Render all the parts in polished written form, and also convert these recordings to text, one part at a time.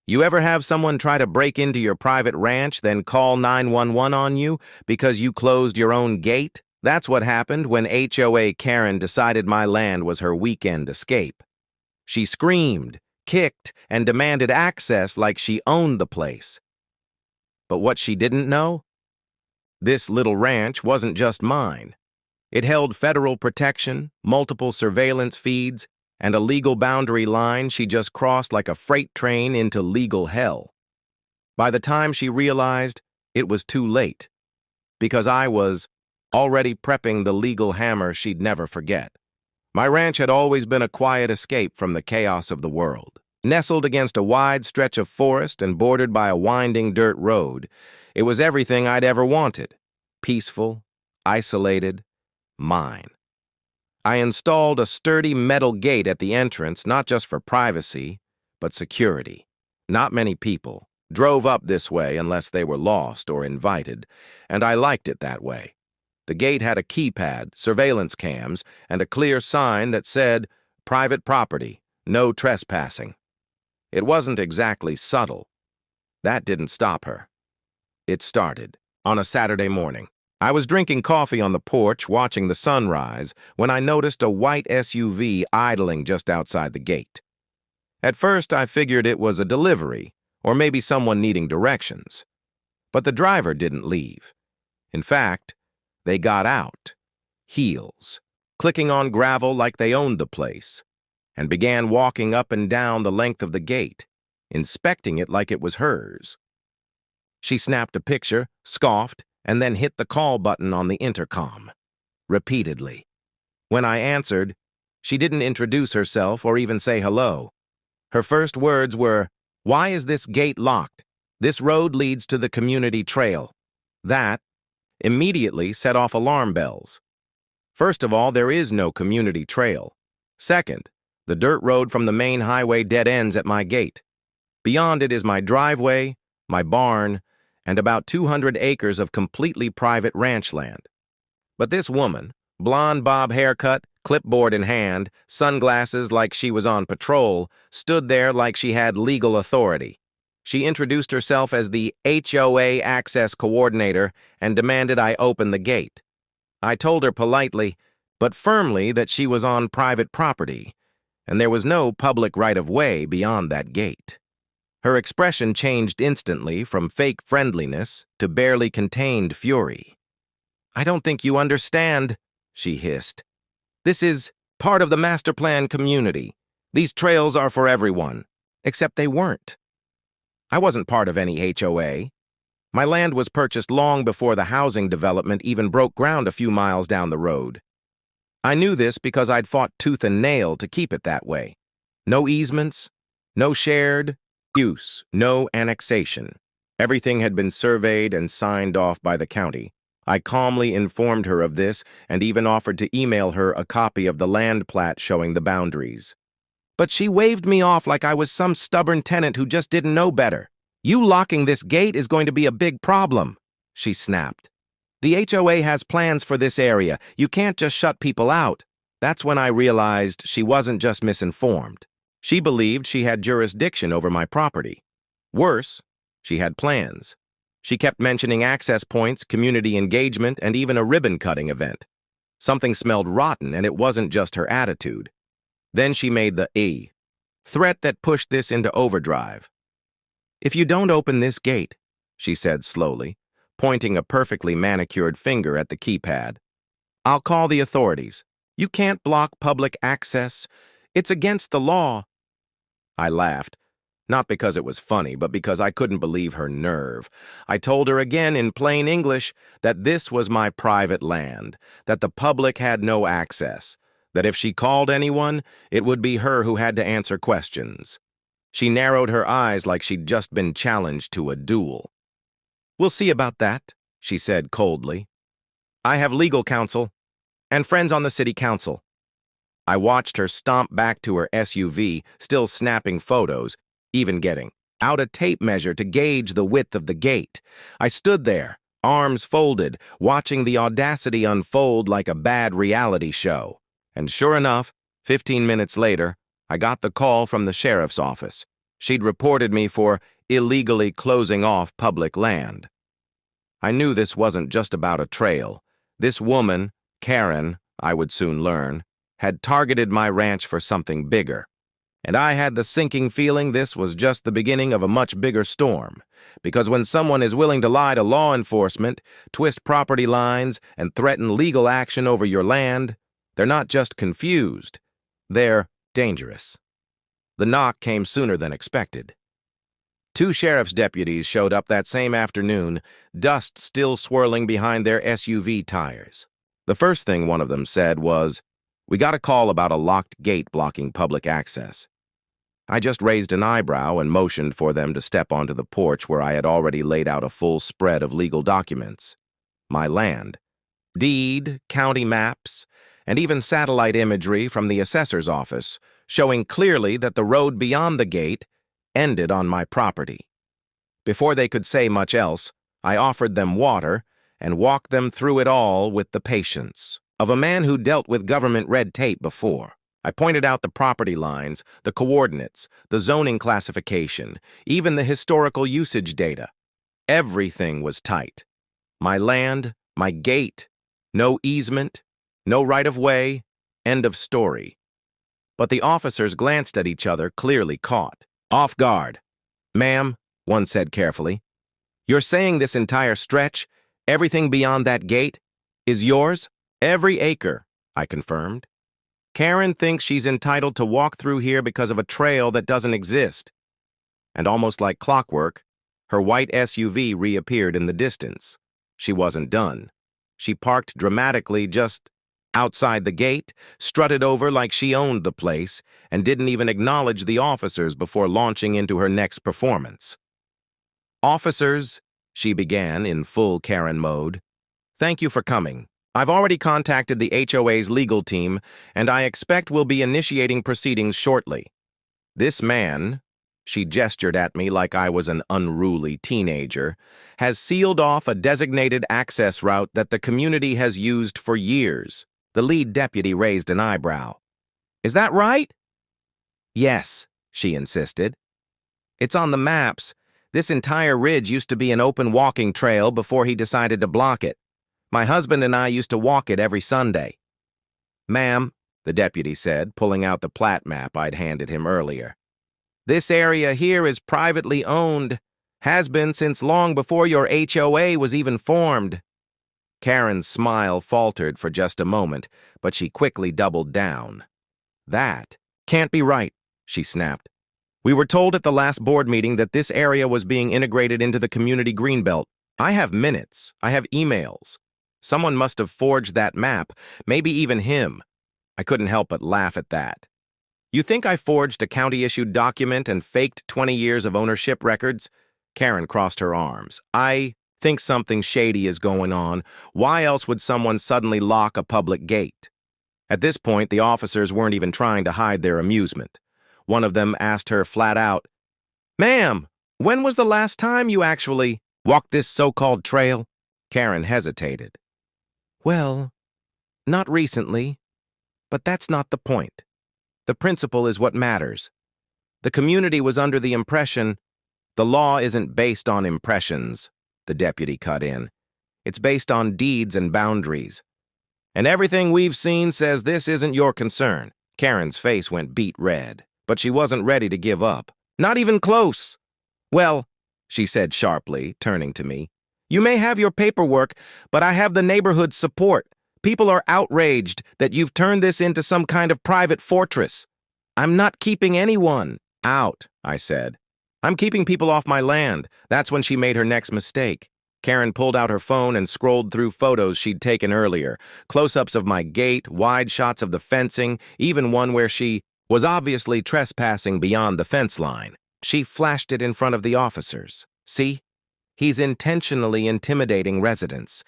You ever have someone try to break into your private ranch, then call 911 on you because you closed your own gate? That's what happened when HOA Karen decided my land was her weekend escape. She screamed, kicked, and demanded access like she owned the place. But what she didn't know? This little ranch wasn't just mine. It held federal protection, multiple surveillance feeds, and a legal boundary line she just crossed like a freight train into legal hell. By the time she realized, it was too late, because I was already prepping the legal hammer she'd never forget. My ranch had always been a quiet escape from the chaos of the world. Nestled against a wide stretch of forest and bordered by a winding dirt road, it was everything I'd ever wanted. Peaceful, isolated, mine. I installed a sturdy metal gate at the entrance, not just for privacy, but security. Not many people drove up this way unless they were lost or invited, and I liked it that way. The gate had a keypad, surveillance cams, and a clear sign that said, "Private property, no trespassing." It wasn't exactly subtle. That didn't stop her. It started on a Saturday morning. I was drinking coffee on the porch, watching the sunrise, when I noticed a white SUV idling just outside the gate. At first, I figured it was a delivery, or maybe someone needing directions. But the driver didn't leave. In fact, they got out, heels, clicking on gravel like they owned the place, and began walking up and down the length of the gate, inspecting it like it was hers. She snapped a picture, scoffed, and then hit the call button on the intercom, repeatedly. When I answered, she didn't introduce herself or even say hello. Her first words were, "Why is this gate locked? This road leads to the community trail." That immediately set off alarm bells. First of all, there is no community trail. Second, the dirt road from the main highway dead ends at my gate. Beyond it is my driveway, my barn, and about 200 acres of completely private ranch land. But this woman, blonde bob haircut, clipboard in hand, sunglasses like she was on patrol, stood there like she had legal authority. She introduced herself as the HOA access coordinator and demanded I open the gate. I told her politely, but firmly, that she was on private property, and there was no public right-of-way beyond that gate. Her expression changed instantly from fake friendliness to barely contained fury. "I don't think you understand," she hissed. "This is part of the master plan community. These trails are for everyone." Except they weren't. I wasn't part of any HOA. My land was purchased long before the housing development even broke ground a few miles down the road. I knew this because I'd fought tooth and nail to keep it that way. No easements, no shared use, no annexation. Everything had been surveyed and signed off by the county. I calmly informed her of this and even offered to email her a copy of the land plat showing the boundaries. But she waved me off like I was some stubborn tenant who just didn't know better. "You locking this gate is going to be a big problem," she snapped. "The HOA has plans for this area. You can't just shut people out." That's when I realized she wasn't just misinformed. She believed she had jurisdiction over my property. Worse, she had plans. She kept mentioning access points, community engagement, and even a ribbon-cutting event. Something smelled rotten, and it wasn't just her attitude. Then she made the threat that pushed this into overdrive. "If you don't open this gate," she said slowly, pointing a perfectly manicured finger at the keypad, "I'll call the authorities. You can't block public access. It's against the law." I laughed, not because it was funny, but because I couldn't believe her nerve. I told her again in plain English that this was my private land, that the public had no access, that if she called anyone, it would be her who had to answer questions. She narrowed her eyes like she'd just been challenged to a duel. "We'll see about that," she said coldly. "I have legal counsel and friends on the city council." I watched her stomp back to her SUV, still snapping photos, even getting out a tape measure to gauge the width of the gate. I stood there, arms folded, watching the audacity unfold like a bad reality show. And sure enough, 15 minutes later, I got the call from the sheriff's office. She'd reported me for illegally closing off public land. I knew this wasn't just about a trail. This woman, Karen, I would soon learn, had targeted my ranch for something bigger. And I had the sinking feeling this was just the beginning of a much bigger storm. Because when someone is willing to lie to law enforcement, twist property lines, and threaten legal action over your land, they're not just confused, they're dangerous. The knock came sooner than expected. 2 sheriff's deputies showed up that same afternoon, dust still swirling behind their SUV tires. The first thing one of them said was, "We got a call about a locked gate blocking public access." I just raised an eyebrow and motioned for them to step onto the porch where I had already laid out a full spread of legal documents. My land, deed, county maps, and even satellite imagery from the assessor's office, showing clearly that the road beyond the gate ended on my property. Before they could say much else, I offered them water and walked them through it all with the patience of a man who dealt with government red tape before. I pointed out the property lines, the coordinates, the zoning classification, even the historical usage data. Everything was tight. My land, my gate, no easement, no right-of-way, end of story. But the officers glanced at each other, clearly caught. Off guard. "Ma'am," one said carefully, "you're saying this entire stretch, everything beyond that gate, is yours?" "Every acre," I confirmed. "Karen thinks she's entitled to walk through here because of a trail that doesn't exist." And almost like clockwork, her white SUV reappeared in the distance. She wasn't done. She parked dramatically just outside the gate, strutted over like she owned the place, and didn't even acknowledge the officers before launching into her next performance. "Officers," she began in full Karen mode, "thank you for coming. I've already contacted the HOA's legal team, and I expect we'll be initiating proceedings shortly. This man," she gestured at me like I was an unruly teenager, "has sealed off a designated access route that the community has used for years." The lead deputy raised an eyebrow. "Is that right?" "Yes," she insisted. "It's on the maps. This entire ridge used to be an open walking trail before he decided to block it. My husband and I used to walk it every Sunday." "Ma'am," the deputy said, pulling out the plat map I'd handed him earlier, "this area here is privately owned, has been since long before your HOA was even formed." Karen's smile faltered for just a moment, but she quickly doubled down. "That can't be right," she snapped. "We were told at the last board meeting that this area was being integrated into the community greenbelt. I have minutes. I have emails. Someone must have forged that map, maybe even him." I couldn't help but laugh at that. "You think I forged a county-issued document and faked 20 years of ownership records?" Karen crossed her arms. "I think something shady is going on. Why else would someone suddenly lock a public gate?" At this point, the officers weren't even trying to hide their amusement. One of them asked her flat out, "Ma'am, when was the last time you actually walked this so-called trail?" Karen hesitated. "Well, not recently, but that's not the point. The principle is what matters. The community was under the impression the law isn't based on impressions," the deputy cut in. "It's based on deeds and boundaries. And everything we've seen says this isn't your concern." Karen's face went beet red, but she wasn't ready to give up. "Not even close." "Well," she said sharply, turning to me, "you may have your paperwork, but I have the neighborhood's support. People are outraged that you've turned this into some kind of private fortress. I'm not keeping anyone out," I said. "I'm keeping people off my land." That's when she made her next mistake. Karen pulled out her phone and scrolled through photos she'd taken earlier, close-ups of my gate, wide shots of the fencing, even one where she was obviously trespassing beyond the fence line. She flashed it in front of the officers. "See? He's intentionally intimidating residents.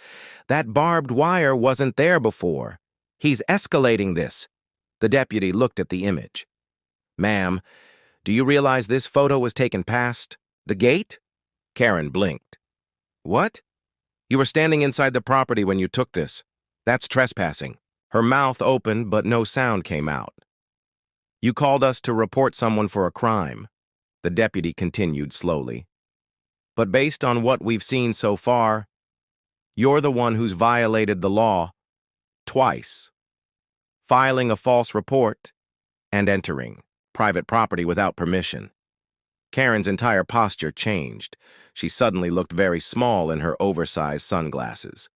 That barbed wire wasn't there before. He's escalating this." The deputy looked at the image. "Ma'am, do you realize this photo was taken past the gate?" Karen blinked. "What? You were standing inside the property when you took this. That's trespassing." Her mouth opened, but no sound came out. "You called us to report someone for a crime. the deputy continued slowly. But based on what we've seen so far, you're the one who's violated the law twice, filing a false report and entering private property without permission. Karen's entire posture changed. She suddenly looked very small in her oversized sunglasses.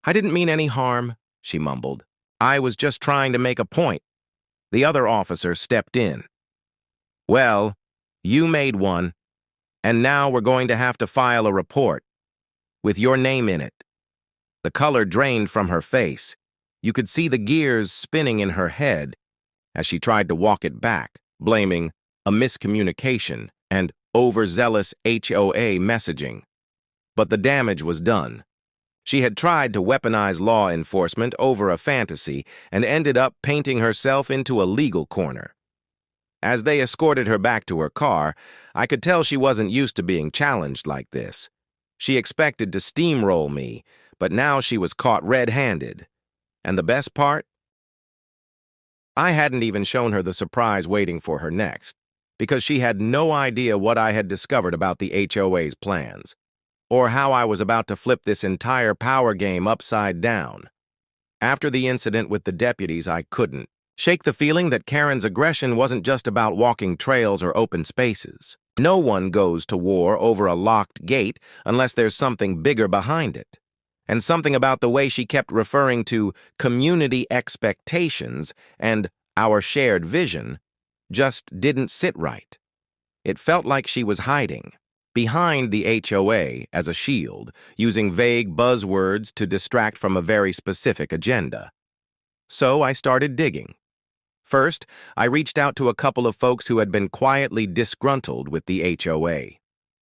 I didn't mean any harm, she mumbled. I was just trying to make a point. The other officer stepped in. Well, you made one, and now we're going to have to file a report with your name in it. The color drained from her face. You could see the gears spinning in her head as she tried to walk it back, blaming a miscommunication and overzealous HOA messaging. But the damage was done. She had tried to weaponize law enforcement over a fantasy and ended up painting herself into a legal corner. As they escorted her back to her car, I could tell she wasn't used to being challenged like this. She expected to steamroll me, but now she was caught red-handed. And the best part? I hadn't even shown her the surprise waiting for her next, because she had no idea what I had discovered about the HOA's plans, or how I was about to flip this entire power game upside down. After the incident with the deputies, I couldn't shake the feeling that Karen's aggression wasn't just about walking trails or open spaces. No one goes to war over a locked gate unless there's something bigger behind it. And something about the way she kept referring to community expectations and our shared vision just didn't sit right. It felt like she was hiding behind the HOA as a shield, using vague buzzwords to distract from a very specific agenda. So I started digging. First, I reached out to a couple of folks who had been quietly disgruntled with the HOA.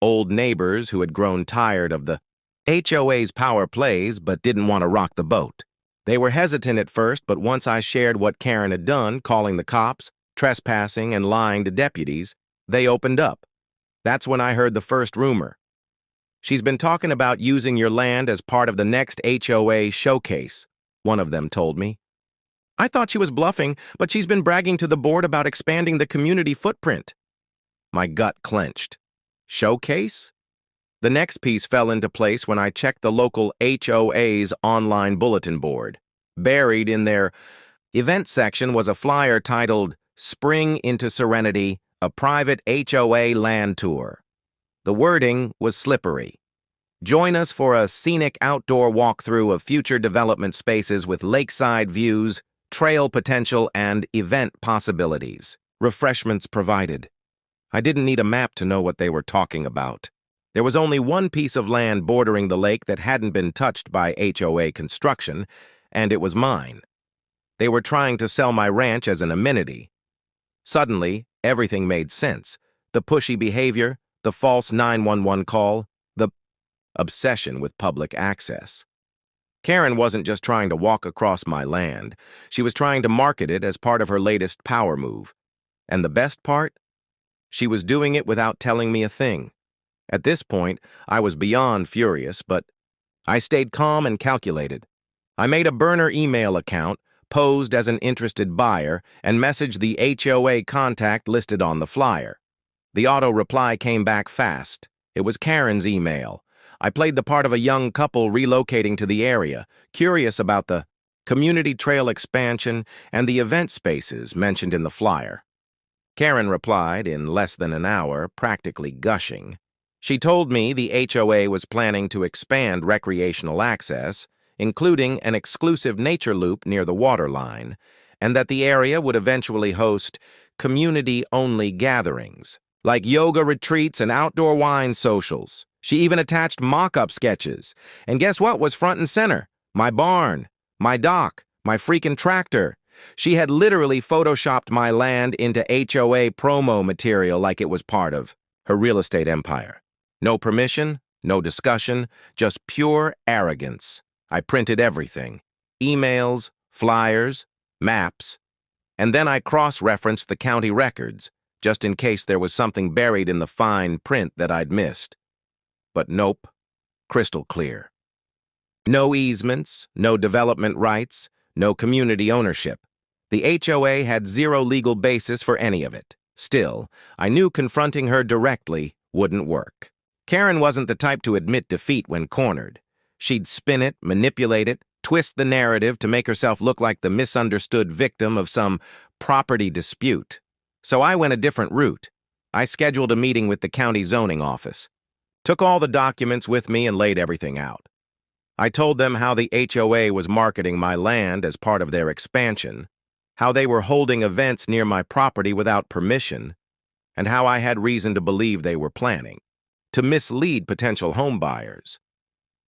Old neighbors who had grown tired of the HOA's power plays but didn't want to rock the boat. They were hesitant at first, but once I shared what Karen had done, calling the cops, trespassing, and lying to deputies, they opened up. That's when I heard the first rumor. She's been talking about using your land as part of the next HOA showcase, one of them told me. I thought she was bluffing, but she's been bragging to the board about expanding the community footprint. My gut clenched. Showcase? The next piece fell into place when I checked the local HOA's online bulletin board. Buried in their event section was a flyer titled Spring into Serenity, a private HOA land tour. The wording was slippery. Join us for a scenic outdoor walkthrough of future development spaces with lakeside views, trail potential, and event possibilities. Refreshments provided. I didn't need a map to know what they were talking about. There was only one piece of land bordering the lake that hadn't been touched by HOA construction, and it was mine. They were trying to sell my ranch as an amenity. Suddenly, everything made sense. The pushy behavior, the false 911 call, the obsession with public access. Karen wasn't just trying to walk across my land. She was trying to market it as part of her latest power move. And the best part? She was doing it without telling me a thing. At this point, I was beyond furious, but I stayed calm and calculated. I made a burner email account, posed as an interested buyer, and messaged the HOA contact listed on the flyer. The auto reply came back fast. It was Karen's email. I played the part of a young couple relocating to the area, curious about the community trail expansion and the event spaces mentioned in the flyer. Karen replied in less than an hour, practically gushing. She told me the HOA was planning to expand recreational access, including an exclusive nature loop near the waterline, and that the area would eventually host community-only gatherings, like yoga retreats and outdoor wine socials. She even attached mock-up sketches. And guess what was front and center? My barn, my dock, my freaking tractor. She had literally photoshopped my land into HOA promo material like it was part of her real estate empire. No permission, no discussion, just pure arrogance. I printed everything. Emails, flyers, maps. And then I cross-referenced the county records, just in case there was something buried in the fine print that I'd missed. But nope, crystal clear. No easements, no development rights, no community ownership. The HOA had zero legal basis for any of it. Still, I knew confronting her directly wouldn't work. Karen wasn't the type to admit defeat when cornered. She'd spin it, manipulate it, twist the narrative to make herself look like the misunderstood victim of some property dispute. So I went a different route. I scheduled a meeting with the county zoning office, took all the documents with me and laid everything out. I told them how the HOA was marketing my land as part of their expansion, how they were holding events near my property without permission, and how I had reason to believe they were planning to mislead potential home buyers.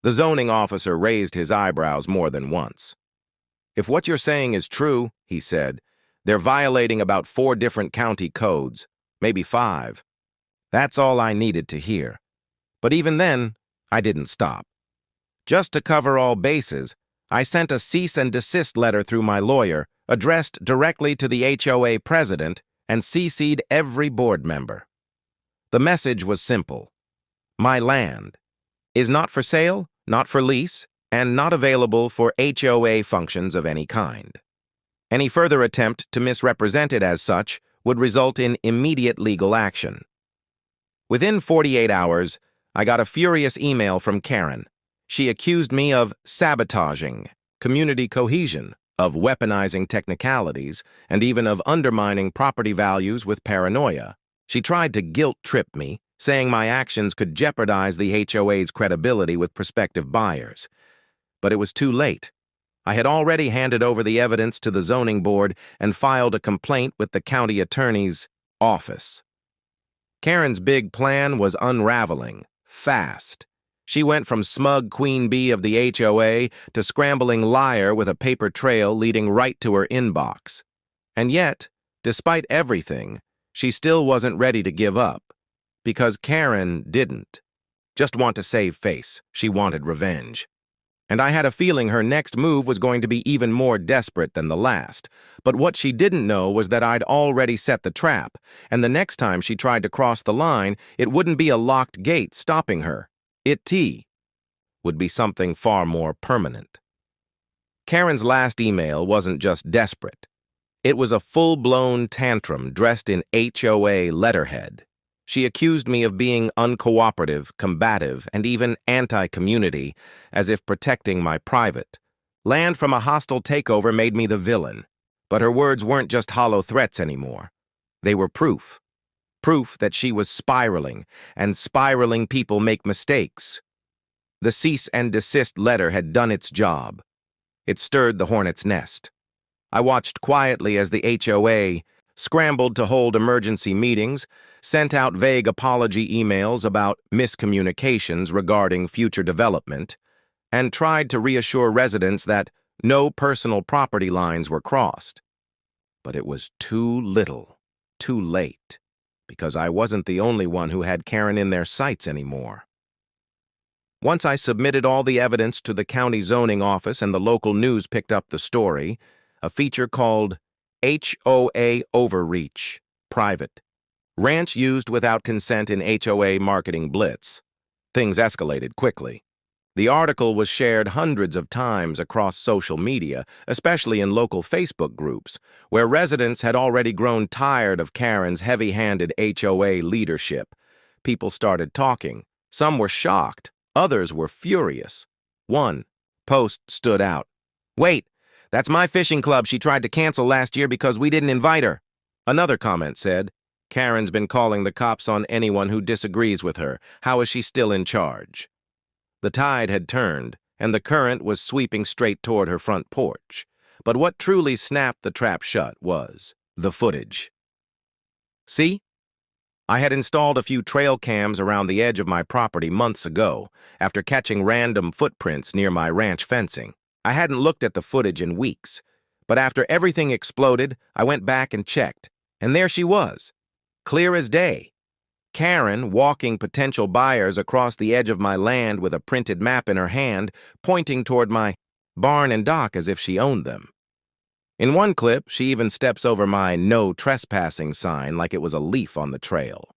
The zoning officer raised his eyebrows more than once. "If what you're saying is true," he said, "they're violating about 4 different county codes, maybe 5. That's all I needed to hear. But even then, I didn't stop. Just to cover all bases, I sent a cease and desist letter through my lawyer, addressed directly to the HOA president, and CC'd every board member. The message was simple. My land is not for sale, not for lease, and not available for HOA functions of any kind. Any further attempt to misrepresent it as such would result in immediate legal action." Within 48 hours, I got a furious email from Karen. She accused me of sabotaging community cohesion, of weaponizing technicalities, and even of undermining property values with paranoia. She tried to guilt-trip me, saying my actions could jeopardize the HOA's credibility with prospective buyers. But it was too late. I had already handed over the evidence to the zoning board and filed a complaint with the county attorney's office. Karen's big plan was unraveling, fast. She went from smug queen bee of the HOA to scrambling liar with a paper trail leading right to her inbox. And yet, despite everything, she still wasn't ready to give up. Because Karen didn't just want to save face. She wanted revenge. And I had a feeling her next move was going to be even more desperate than the last. But what she didn't know was that I'd already set the trap, and the next time she tried to cross the line, it wouldn't be a locked gate stopping her. It would be something far more permanent. Karen's last email wasn't just desperate. It was a full-blown tantrum dressed in HOA letterhead. She accused me of being uncooperative, combative, and even anti-community, as if protecting my private land from a hostile takeover made me the villain. But her words weren't just hollow threats anymore. They were proof. Proof that she was spiraling, and spiraling people make mistakes. The cease and desist letter had done its job. It stirred the hornet's nest. I watched quietly as the HOA scrambled to hold emergency meetings, sent out vague apology emails about miscommunications regarding future development, and tried to reassure residents that no personal property lines were crossed. But it was too little, too late, because I wasn't the only one who had Karen in their sights anymore. Once I submitted all the evidence to the county zoning office and the local news picked up the story, a feature called HOA Overreach, Private. Ranch used without consent in HOA marketing blitz. Things escalated quickly. The article was shared hundreds of times across social media, especially in local Facebook groups, where residents had already grown tired of Karen's heavy-handed HOA leadership. People started talking. Some were shocked. Others were furious. One post stood out. "Wait, that's my fishing club she tried to cancel last year because we didn't invite her." Another comment said, "Karen's been calling the cops on anyone who disagrees with her. How is she still in charge?" The tide had turned, and the current was sweeping straight toward her front porch. But what truly snapped the trap shut was the footage. See? I had installed a few trail cams around the edge of my property months ago, after catching random footprints near my ranch fencing. I hadn't looked at the footage in weeks, but after everything exploded, I went back and checked, and there she was, clear as day. Karen walking potential buyers across the edge of my land with a printed map in her hand, pointing toward my barn and dock as if she owned them. In one clip, she even steps over my "no trespassing" sign like it was a leaf on the trail.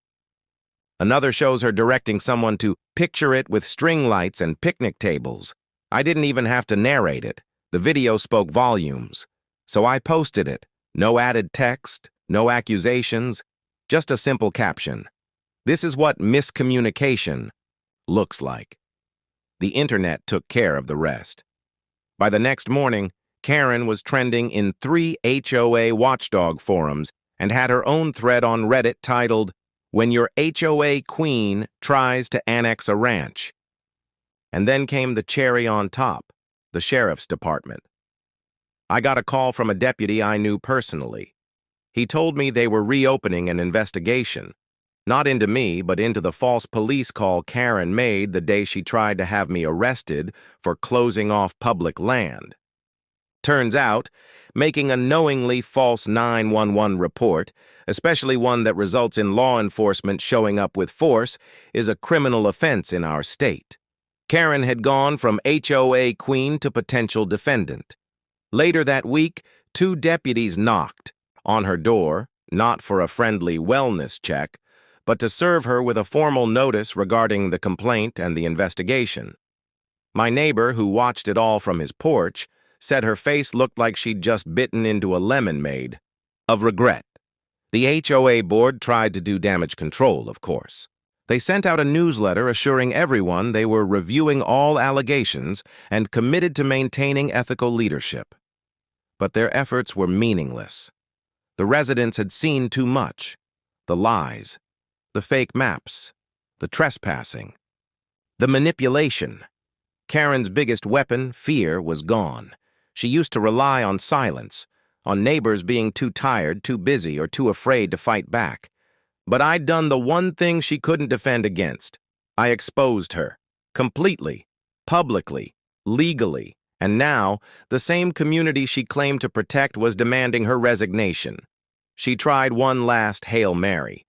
Another shows her directing someone to picture it with string lights and picnic tables. I didn't even have to narrate it. The video spoke volumes. So I posted it. No added text, no accusations, Just a simple caption. This is what miscommunication looks like. The internet took care of the rest. By the next morning, Karen was trending in 3 HOA watchdog forums and had her own thread on Reddit titled, "When Your HOA Queen Tries to Annex a Ranch." And then came the cherry on top, the sheriff's department. I got a call from a deputy I knew personally. He told me they were reopening an investigation, not into me, but into the false police call Karen made the day she tried to have me arrested for closing off public land. Turns out, making a knowingly false 911 report, especially one that results in law enforcement showing up with force, is a criminal offense in our state. Karen had gone from HOA queen to potential defendant. Later that week, 2 deputies knocked on her door, not for a friendly wellness check, but to serve her with a formal notice regarding the complaint and the investigation. My neighbor, who watched it all from his porch, said her face looked like she'd just bitten into a lemonade of regret. The HOA board tried to do damage control, of course. They sent out a newsletter assuring everyone they were reviewing all allegations and committed to maintaining ethical leadership. But their efforts were meaningless. The residents had seen too much. The lies, the fake maps, the trespassing, the manipulation. Karen's biggest weapon, fear, was gone. She used to rely on silence, on neighbors being too tired, too busy, or too afraid to fight back. But I'd done the one thing she couldn't defend against. I exposed her, completely, publicly, legally, and now the same community she claimed to protect was demanding her resignation. She tried one last Hail Mary,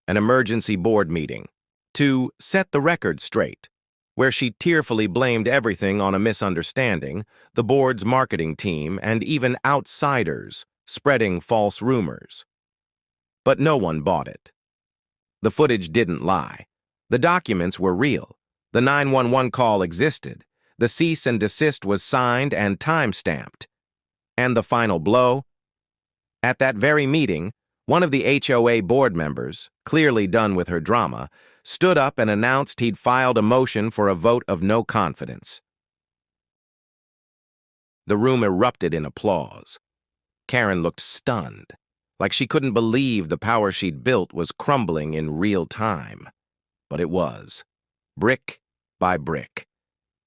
an emergency board meeting, to set the record straight, where she tearfully blamed everything on a misunderstanding, the board's marketing team, and even outsiders spreading false rumors. But no one bought it. The footage didn't lie. The documents were real. The 911 call existed. The cease and desist was signed and time-stamped. And the final blow? At that very meeting, one of the HOA board members, clearly done with her drama, stood up and announced he'd filed a motion for a vote of no confidence. The room erupted in applause. Karen looked stunned, like she couldn't believe the power she'd built was crumbling in real time. But it was, brick by brick,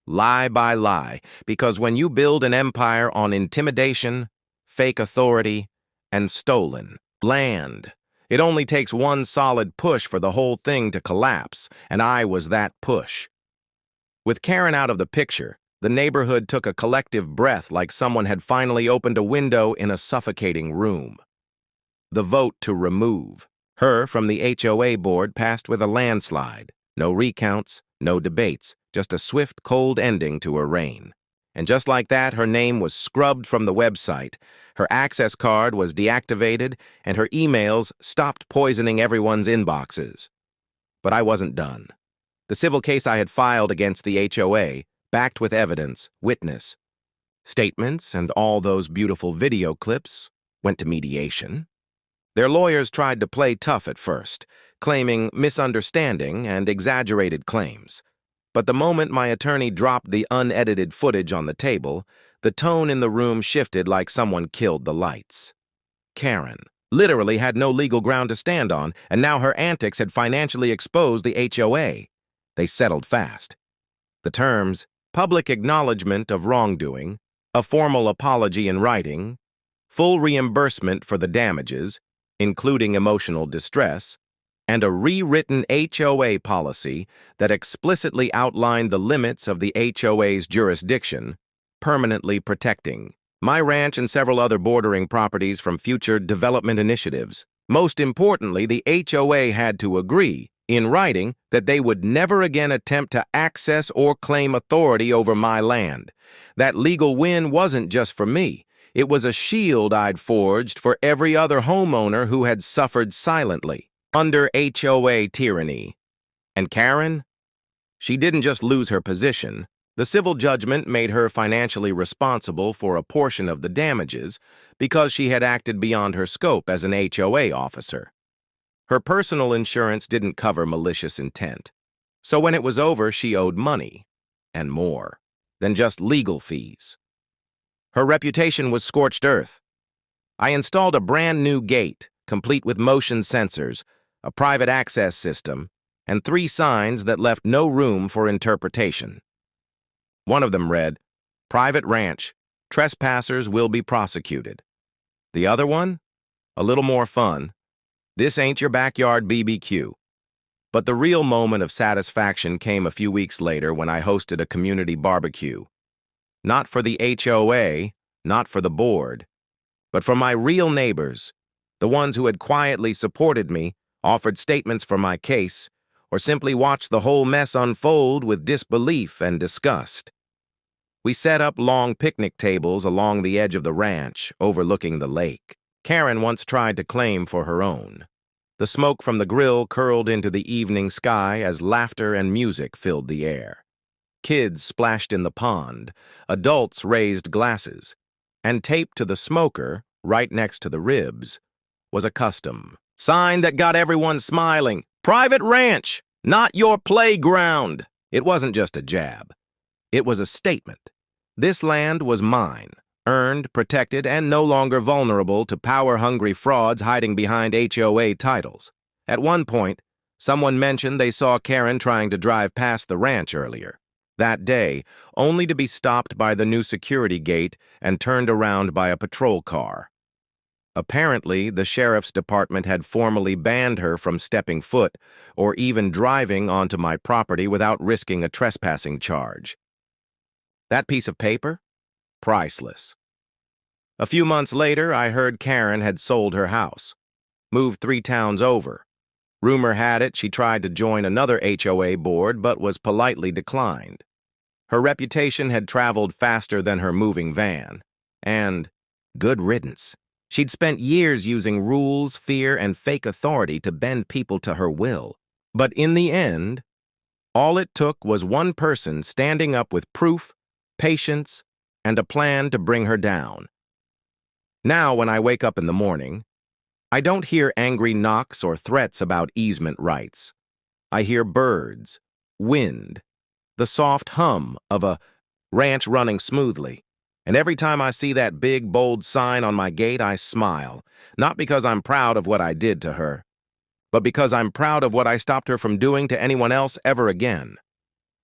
lie by lie, because when you build an empire on intimidation, fake authority, and stolen land, it only takes one solid push for the whole thing to collapse, and I was that push. With Karen out of the picture, the neighborhood took a collective breath like someone had finally opened a window in a suffocating room. The vote to remove her from the HOA board passed with a landslide. No recounts, no debates, just a swift, cold ending to her reign. And just like that, her name was scrubbed from the website, her access card was deactivated, and her emails stopped poisoning everyone's inboxes. But I wasn't done. The civil case I had filed against the HOA, backed with evidence, witness, statements, and all those beautiful video clips, went to mediation. Their lawyers tried to play tough at first, claiming misunderstanding and exaggerated claims. But the moment my attorney dropped the unedited footage on the table, the tone in the room shifted like someone killed the lights. Karen literally had no legal ground to stand on, and now her antics had financially exposed the HOA. They settled fast. The terms, public acknowledgement of wrongdoing, a formal apology in writing, full reimbursement for the damages, including emotional distress, and a rewritten HOA policy that explicitly outlined the limits of the HOA's jurisdiction, permanently protecting my ranch and several other bordering properties from future development initiatives. Most importantly, the HOA had to agree, in writing, that they would never again attempt to access or claim authority over my land. That legal win wasn't just for me. It was a shield I'd forged for every other homeowner who had suffered silently under HOA tyranny. And Karen? She didn't just lose her position. The civil judgment made her financially responsible for a portion of the damages because she had acted beyond her scope as an HOA officer. Her personal insurance didn't cover malicious intent. So when it was over, she owed money, and more, than just legal fees. Her reputation was scorched earth. I installed a brand new gate, complete with motion sensors, a private access system, and 3 signs that left no room for interpretation. One of them read, "Private ranch, trespassers will be prosecuted." The other one? A little more fun. "This ain't your backyard BBQ." But the real moment of satisfaction came a few weeks later when I hosted a community barbecue. Not for the HOA, not for the board, but for my real neighbors, the ones who had quietly supported me, offered statements for my case, or simply watched the whole mess unfold with disbelief and disgust. We set up long picnic tables along the edge of the ranch, overlooking the lake. Karen once tried to claim for her own. The smoke from the grill curled into the evening sky as laughter and music filled the air. Kids splashed in the pond, adults raised glasses, and taped to the smoker, right next to the ribs, was a custom sign that got everyone smiling. "Private ranch, not your playground." It wasn't just a jab. It was a statement. This land was mine, earned, protected, and no longer vulnerable to power-hungry frauds hiding behind HOA titles. At one point, someone mentioned they saw Karen trying to drive past the ranch earlier. That day, only to be stopped by the new security gate and turned around by a patrol car. Apparently, the sheriff's department had formally banned her from stepping foot or even driving onto my property without risking a trespassing charge. That piece of paper? Priceless. A few months later, I heard Karen had sold her house, moved 3 towns over. Rumor had it she tried to join another HOA board but was politely declined. Her reputation had traveled faster than her moving van. And, good riddance, she'd spent years using rules, fear, and fake authority to bend people to her will. But in the end, all it took was one person standing up with proof, patience, and a plan to bring her down. Now, when I wake up in the morning, I don't hear angry knocks or threats about easement rights. I hear birds, wind, the soft hum of a ranch running smoothly. And every time I see that big, bold sign on my gate, I smile, not because I'm proud of what I did to her, but because I'm proud of what I stopped her from doing to anyone else ever again.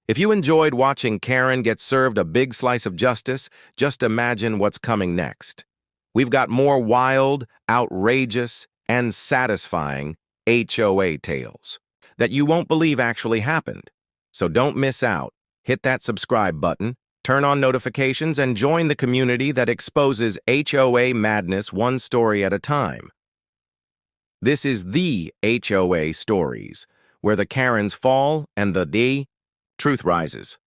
If you enjoyed watching Karen get served a big slice of justice, just imagine what's coming next. We've got more wild, outrageous, and satisfying HOA tales that you won't believe actually happened. So don't miss out. Hit that subscribe button, turn on notifications, and join the community that exposes HOA madness one story at a time. This is the HOA Stories, where the Karens fall and the truth rises.